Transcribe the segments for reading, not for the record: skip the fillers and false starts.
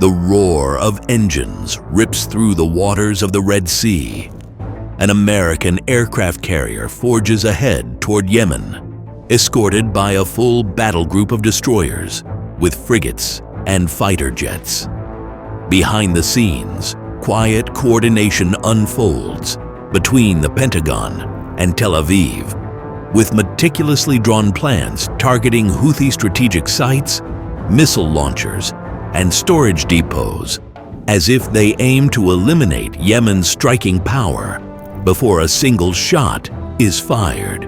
The roar of engines rips through the waters of the Red Sea. An American aircraft carrier forges ahead toward Yemen, escorted by a full battle group of destroyers with frigates and fighter jets. Behind the scenes, quiet coordination unfolds between the Pentagon and Tel Aviv, with meticulously drawn plans targeting Houthi strategic sites, missile launchers, and storage depots, as if they aim to eliminate Yemen's striking power before a single shot is fired.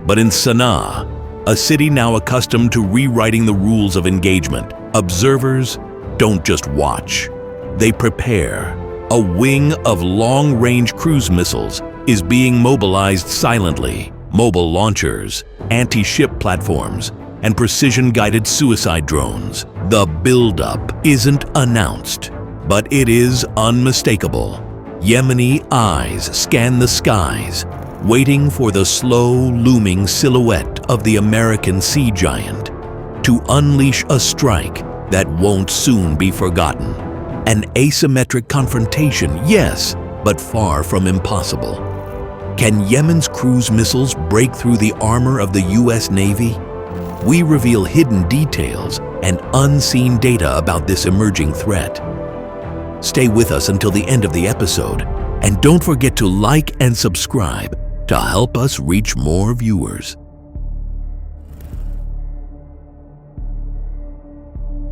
But in Sanaa, a city now accustomed to rewriting the rules of engagement, observers don't just watch, they prepare. A wing of long-range cruise missiles is being mobilized silently. Mobile launchers, anti-ship platforms, and precision-guided suicide drones. The buildup isn't announced, but it is unmistakable. Yemeni eyes scan the skies, waiting for the slow-looming silhouette of the American sea giant to unleash a strike that won't soon be forgotten. An asymmetric confrontation, yes, but far from impossible. Can Yemen's cruise missiles break through the armor of the U.S. Navy? We reveal hidden details and unseen data about this emerging threat. Stay with us until the end of the episode, and don't forget to like and subscribe to help us reach more viewers.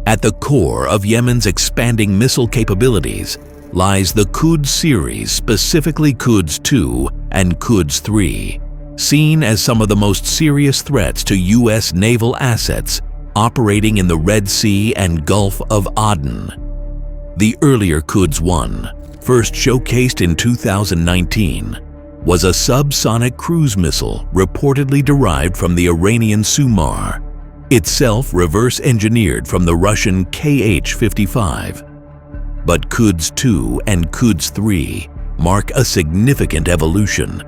At the core of Yemen's expanding missile capabilities lies the Quds series, specifically Quds 2 and Quds 3, seen as some of the most serious threats to U.S. naval assets operating in the Red Sea and Gulf of Aden. The earlier Quds 1, first showcased in 2019, was a subsonic cruise missile reportedly derived from the Iranian Sumar, itself reverse-engineered from the Russian Kh-55. But Quds 2 and Quds 3 mark a significant evolution,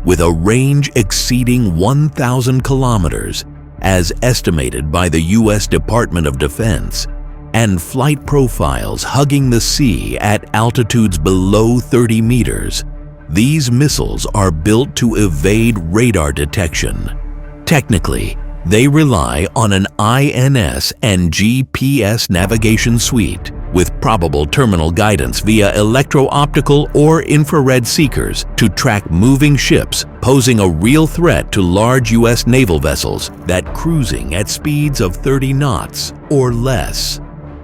with a range exceeding 1,000 kilometers as estimated by the U.S. Department of Defense, and flight profiles hugging the sea at altitudes below 30 meters. These missiles are built to evade radar detection. Technically, they rely on an INS and GPS navigation suite with probable terminal guidance via electro-optical or infrared seekers to track moving ships, posing a real threat to large U.S. naval vessels that cruising at speeds of 30 knots or less.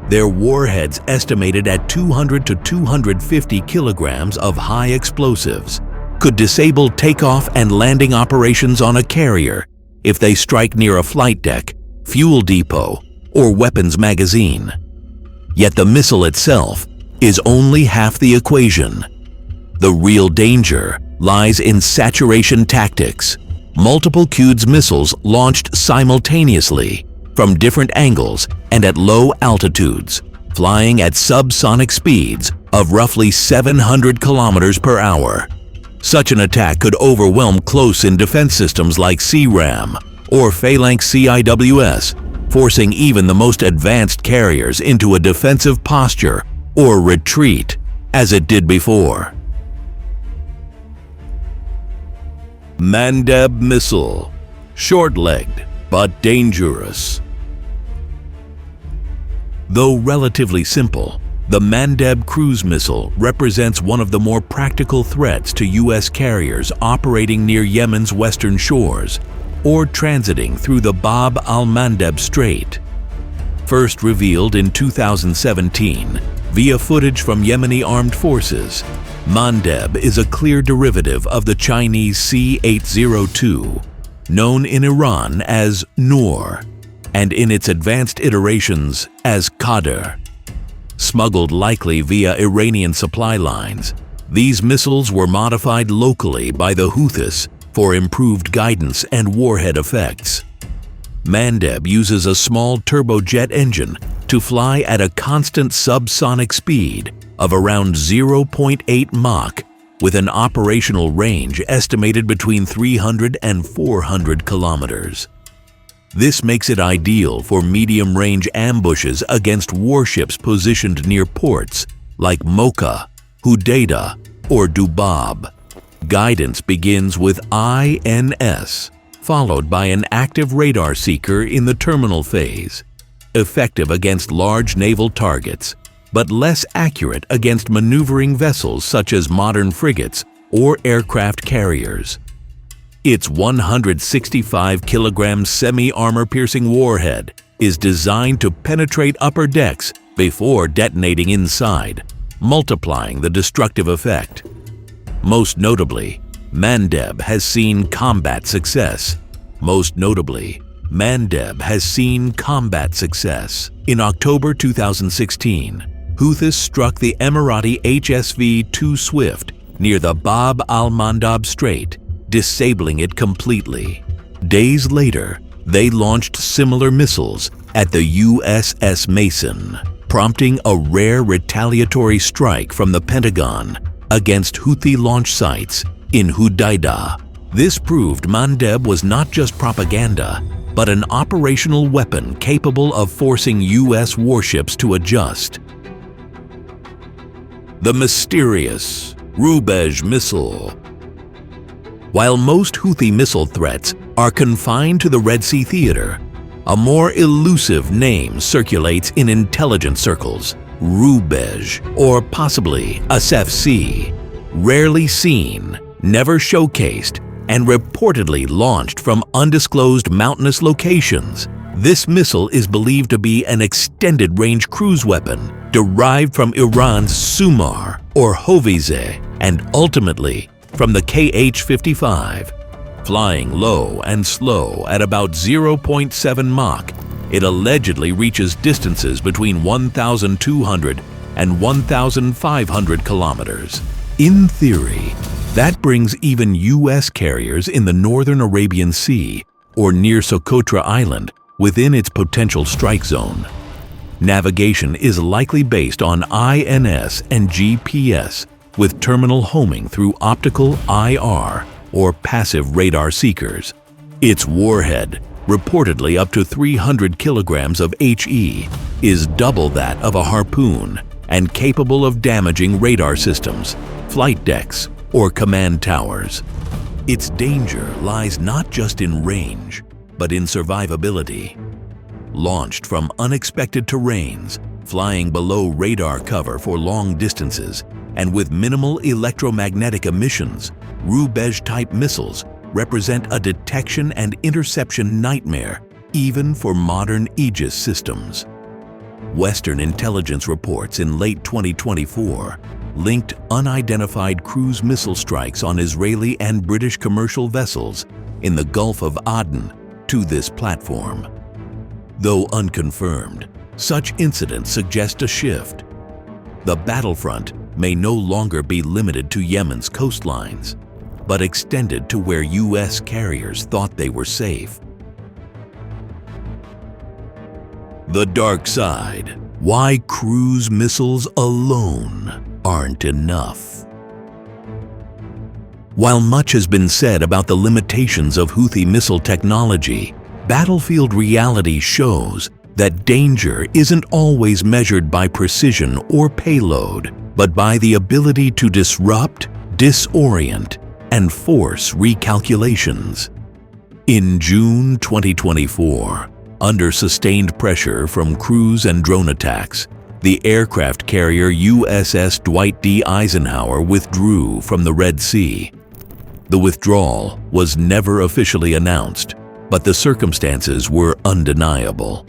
Their warheads, estimated at 200 to 250 kilograms of high explosives, could disable takeoff and landing operations on a carrier if they strike near a flight deck, fuel depot, or weapons magazine. Yet the missile itself is only half the equation. The real danger lies in saturation tactics. Multiple Quds missiles launched simultaneously from different angles and at low altitudes, flying at subsonic speeds of roughly 700 kilometers per hour. Such an attack could overwhelm close-in defense systems like CRAM or Phalanx CIWS, forcing even the most advanced carriers into a defensive posture or retreat, as it did before. Mandeb missile, short-legged but dangerous. Though relatively simple, the Mandeb cruise missile represents one of the more practical threats to U.S. carriers operating near Yemen's western shores or transiting through the Bab al-Mandeb Strait. First revealed in 2017 via footage from Yemeni armed forces, Mandeb is a clear derivative of the Chinese C-802, known in Iran as Noor, and in its advanced iterations as Qadr. Smuggled likely via Iranian supply lines, these missiles were modified locally by the Houthis for improved guidance and warhead effects. Mandeb uses a small turbojet engine to fly at a constant subsonic speed of around 0.8 Mach, with an operational range estimated between 300 and 400 kilometers. This makes it ideal for medium-range ambushes against warships positioned near ports like Mocha, Hodeidah, or Dubab. Guidance begins with INS, followed by an active radar seeker in the terminal phase, effective against large naval targets, but less accurate against maneuvering vessels such as modern frigates or aircraft carriers. Its 165-kilogram semi-armor-piercing warhead is designed to penetrate upper decks before detonating inside, multiplying the destructive effect. Most notably, Mandeb has seen combat success. In October 2016, Houthis struck the Emirati HSV-2 Swift near the Bab al-Mandab Strait, disabling it completely. Days later, they launched similar missiles at the USS Mason, prompting a rare retaliatory strike from the Pentagon against Houthi launch sites in Hodeidah. This proved Mandeb was not just propaganda, but an operational weapon capable of forcing U.S. warships to adjust. The mysterious Rubezh missile. While most Houthi missile threats are confined to the Red Sea theater, a more elusive name circulates in intelligence circles: Rubezh, or possibly SFC. Rarely seen, never showcased, and reportedly launched from undisclosed mountainous locations, this missile is believed to be an extended-range cruise weapon derived from Iran's Sumar or Hovizeh, and ultimately from the KH-55. Flying low and slow at about 0.7 Mach, it allegedly reaches distances between 1,200 and 1,500 kilometers. In theory, that brings even U.S. carriers in the northern Arabian Sea or near Socotra Island within its potential strike zone. Navigation is likely based on INS and GPS, with terminal homing through optical IR or passive radar seekers. Its warhead, reportedly up to 300 kilograms of HE, is double that of a harpoon and capable of damaging radar systems, flight decks, or command towers. Its danger lies not just in range, but in survivability. Launched from unexpected terrains, flying below radar cover for long distances, and with minimal electromagnetic emissions, Rubezh-type missiles represent a detection and interception nightmare even for modern Aegis systems. Western intelligence reports in late 2024 linked unidentified cruise missile strikes on Israeli and British commercial vessels in the Gulf of Aden to this platform. Though unconfirmed, such incidents suggest a shift. The battlefront may no longer be limited to Yemen's coastlines, but extended to where U.S. carriers thought they were safe. The dark side: why cruise missiles alone aren't enough. While much has been said about the limitations of Houthi missile technology, battlefield reality shows that danger isn't always measured by precision or payload, but by the ability to disrupt, disorient, and force recalculations. In June 2024, under sustained pressure from cruise and drone attacks, the aircraft carrier USS Dwight D. Eisenhower withdrew from the Red Sea. The withdrawal was never officially announced, but the circumstances were undeniable.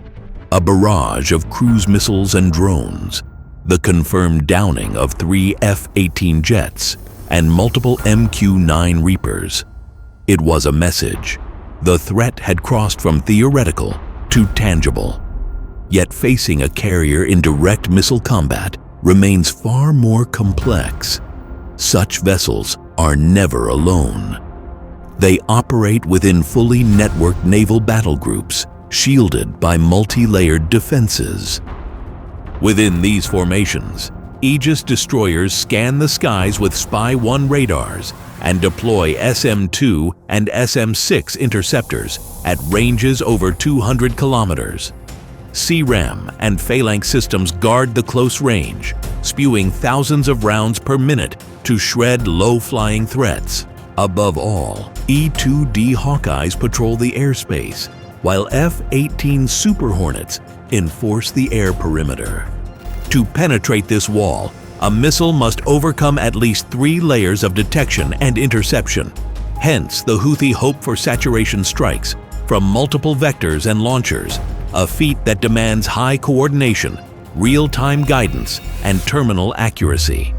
A barrage of cruise missiles and drones, the confirmed downing of 3 F-18 jets, and multiple MQ-9 Reapers. It was a message. The threat had crossed from theoretical to tangible. Yet facing a carrier in direct missile combat remains far more complex. Such vessels are never alone. They operate within fully networked naval battle groups, shielded by multi-layered defenses. Within these formations, Aegis destroyers scan the skies with Spy-1 radars, and deploy SM-2 and SM-6 interceptors at ranges over 200 kilometers. CRAM and phalanx systems guard the close range, spewing thousands of rounds per minute to shred low-flying threats. Above all, E-2D Hawkeyes patrol the airspace, while F-18 Super Hornets enforce the air perimeter. To penetrate this wall, a missile must overcome at least 3 layers of detection and interception. Hence, the Houthi hope for saturation strikes from multiple vectors and launchers, a feat that demands high coordination, real-time guidance, and terminal accuracy.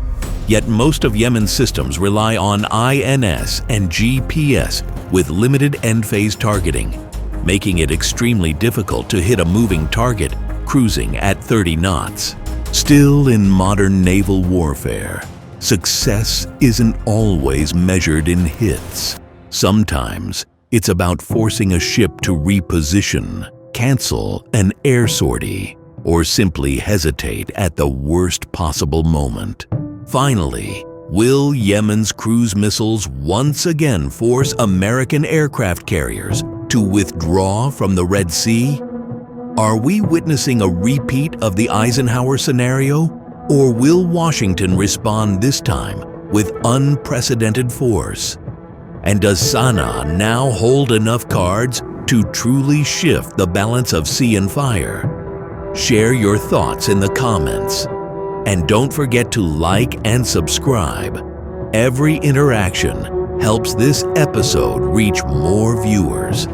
Yet most of Yemen's systems rely on INS and GPS with limited end-phase targeting, making it extremely difficult to hit a moving target cruising at 30 knots. Still, in modern naval warfare, success isn't always measured in hits. Sometimes it's about forcing a ship to reposition, cancel an air sortie, or simply hesitate at the worst possible moment. Finally, will Yemen's cruise missiles once again force American aircraft carriers to withdraw from the Red Sea? Are we witnessing a repeat of the Eisenhower scenario, or will Washington respond this time with unprecedented force? And does Sanaa now hold enough cards to truly shift the balance of sea and fire? Share your thoughts in the comments. And don't forget to like and subscribe. Every interaction helps this episode reach more viewers.